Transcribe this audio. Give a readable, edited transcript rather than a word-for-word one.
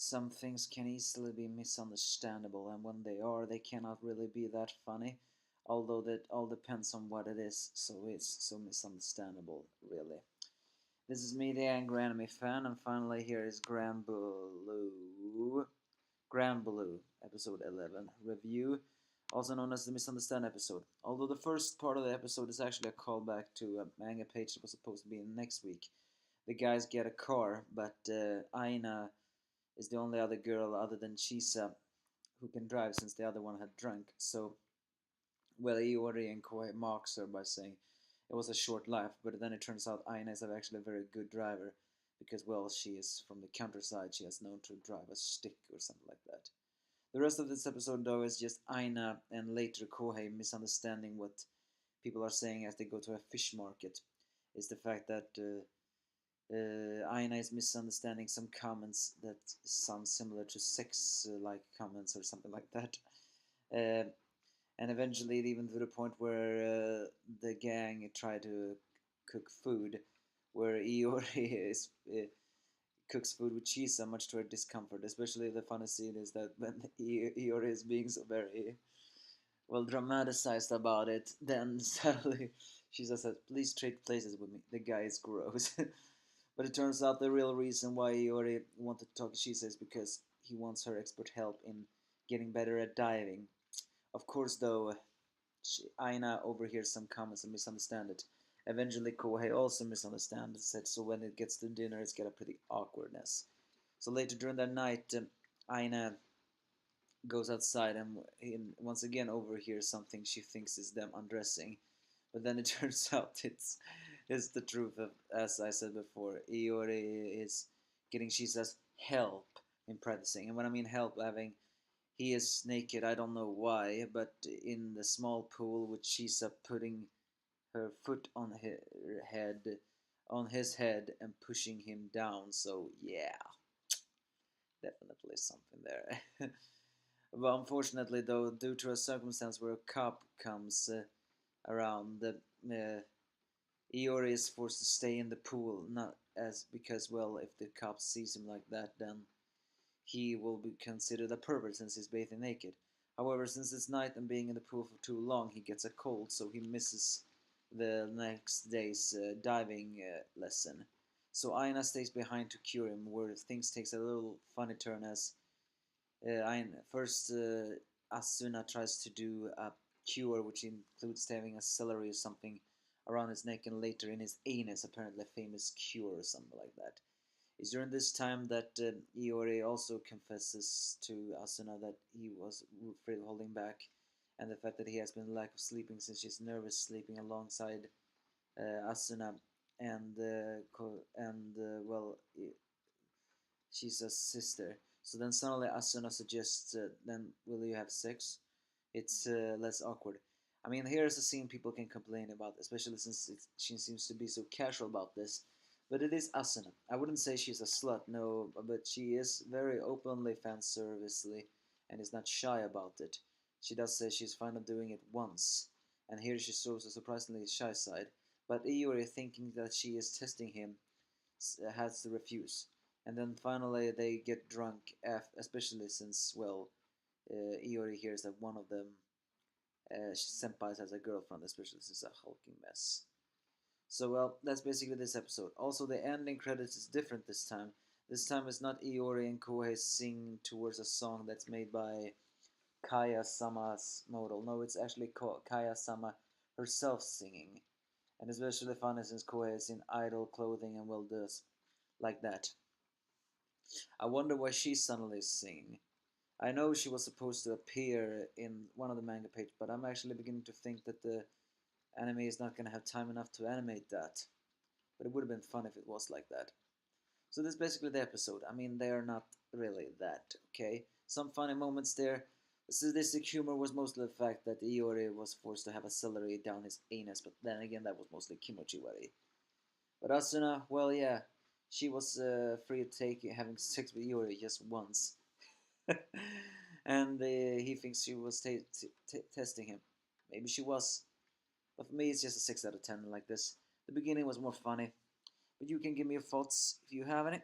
Some things can easily be misunderstandable, and when they are, they cannot really be that funny. Although that all depends on what it is, so it's so misunderstandable, really. This is me, the Angry Anime Fan, and finally here is Grand Blue. Grand Blue, episode 11, review, also known as the Misunderstand episode. Although the first part of the episode is actually a callback to a manga page that was supposed to be in next week. The guys get a car, but Aina is the only other girl other than Chisa who can drive since the other one had drunk. So, well, Iori and Kohei mocks her by saying it was a short life, but then it turns out Aina is actually a very good driver because, well, she is from the countryside. She has known to drive a stick or something like that. The rest of this episode, though, is just Aina and later Kohei misunderstanding what people are saying as they go to a fish market. Is the fact that Aina is misunderstanding some comments that sound similar to sex-like comments or something like that. Uh, and eventually, even to the point where the gang try to cook food, where Iori is cooks food with cheese, much to her discomfort. Especially the funny scene is that when Iori is being so very well dramatized about it, then suddenly she just says, "Please trade places with me." The guy is gross. But it turns out the real reason why Iori wanted to talk to Shisa is because he wants her expert help in getting better at diving. Of course, though, Aina overhears some comments and misunderstands it. Eventually, Kohei also misunderstands it, so when it gets to dinner, it's got a pretty awkwardness. So later during that night, Aina goes outside and once again overhears something she thinks is them undressing. But then it turns out it's the truth of, as I said before, Iori is getting Shisa's help in practicing. And when I mean help, having he is naked, I don't know why, but in the small pool with Shisa putting her foot on his head and pushing him down. So yeah, definitely something there. But unfortunately, though, due to a circumstance where a cop comes around, Iori is forced to stay in the pool, not as because, well, if the cop sees him like that, then he will be considered a pervert since he's bathing naked. However, since it's night and being in the pool for too long, he gets a cold, so he misses the next day's diving lesson. So Aina stays behind to cure him, where things takes a little funny turn as first Asuna tries to do a cure, which includes having a celery or something around his neck, and later in his anus, apparently a famous cure or something like that. It's during this time that Iori also confesses to Asuna that he was afraid of holding back, and the fact that he has been lack of sleeping since she's nervous sleeping alongside Asuna, and well, she's a sister. So then suddenly Asuna suggests, then will you have sex? It's less awkward. I mean, here's a scene people can complain about, especially since she seems to be so casual about this. But it is Asuna. I wouldn't say she's a slut, no, but she is very openly fan servicely and is not shy about it. She does say she's fine of doing it once, and here she shows a surprisingly shy side. But Iori, thinking that she is testing him, has to refuse. And then finally they get drunk, especially since, well, Iori hears that one of them, senpai, has a girlfriend, especially since it's a hulking mess. So, well, that's basically this episode. Also, the ending credits is different this time. This time it's not Iori and Kohei singing towards a song that's made by Kaya Sama's model. No, it's actually Kaya Sama herself singing. And it's especially funny since Kohei is in idol clothing and well does like that. I wonder why she's suddenly singing. I know she was supposed to appear in one of the manga pages, but I'm actually beginning to think that the anime is not going to have time enough to animate that. But it would have been fun if it was like that. So that's basically the episode. I mean, they are not really that, okay? Some funny moments there. Sadistic humor was mostly the fact that Iori was forced to have a celery down his anus, but then again, that was mostly kimochi-wari. But Asuna, well, yeah, she was free to take having sex with Iori just once. And he thinks she was testing him. Maybe she was. But for me, it's just a 6 out of 10 like this. The beginning was more funny. But you can give me your thoughts if you have any.